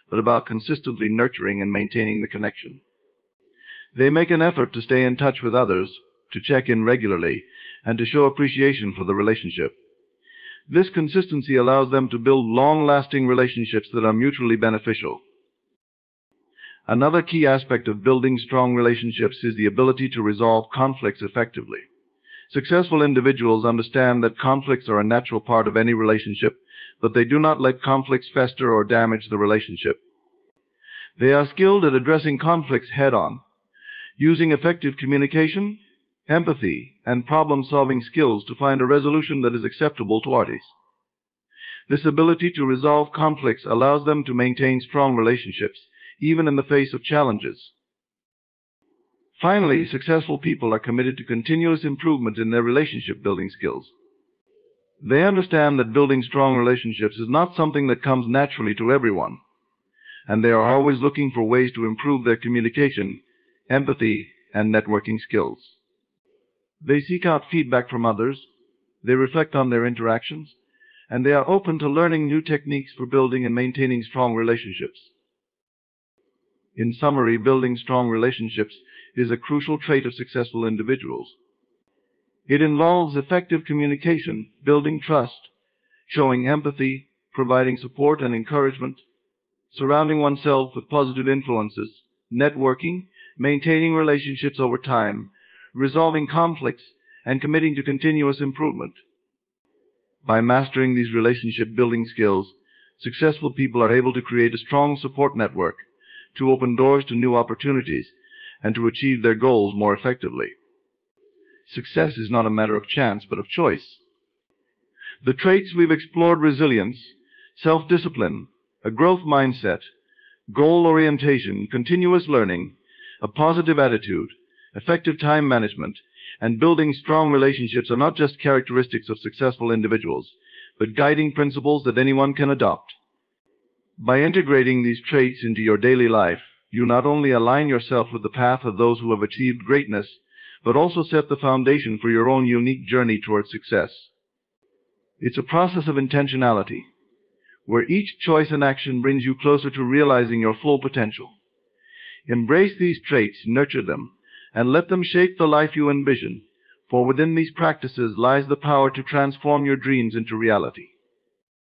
but about consistently nurturing and maintaining the connection. They make an effort to stay in touch with others, to check in regularly, and to show appreciation for the relationship. This consistency allows them to build long-lasting relationships that are mutually beneficial. Another key aspect of building strong relationships is the ability to resolve conflicts effectively. Successful individuals understand that conflicts are a natural part of any relationship, but they do not let conflicts fester or damage the relationship. They are skilled at addressing conflicts head-on, using effective communication, empathy, and problem-solving skills to find a resolution that is acceptable to parties. This ability to resolve conflicts allows them to maintain strong relationships, even in the face of challenges. Finally, successful people are committed to continuous improvement in their relationship-building skills. They understand that building strong relationships is not something that comes naturally to everyone, and they are always looking for ways to improve their communication, empathy, and networking skills. They seek out feedback from others, they reflect on their interactions, and they are open to learning new techniques for building and maintaining strong relationships. In summary, building strong relationships is a crucial trait of successful individuals. It involves effective communication, building trust, showing empathy, providing support and encouragement, surrounding oneself with positive influences, networking, maintaining relationships over time, resolving conflicts, and committing to continuous improvement. By mastering these relationship-building skills, successful people are able to create a strong support network, to open doors to new opportunities, and to achieve their goals more effectively. Success is not a matter of chance, but of choice. The traits we've explored: resilience, self-discipline, a growth mindset, goal orientation, continuous learning, a positive attitude, effective time management, and building strong relationships are not just characteristics of successful individuals, but guiding principles that anyone can adopt. By integrating these traits into your daily life, you not only align yourself with the path of those who have achieved greatness, but also set the foundation for your own unique journey towards success. It's a process of intentionality, where each choice and action brings you closer to realizing your full potential. Embrace these traits, nurture them, and let them shape the life you envision, for within these practices lies the power to transform your dreams into reality.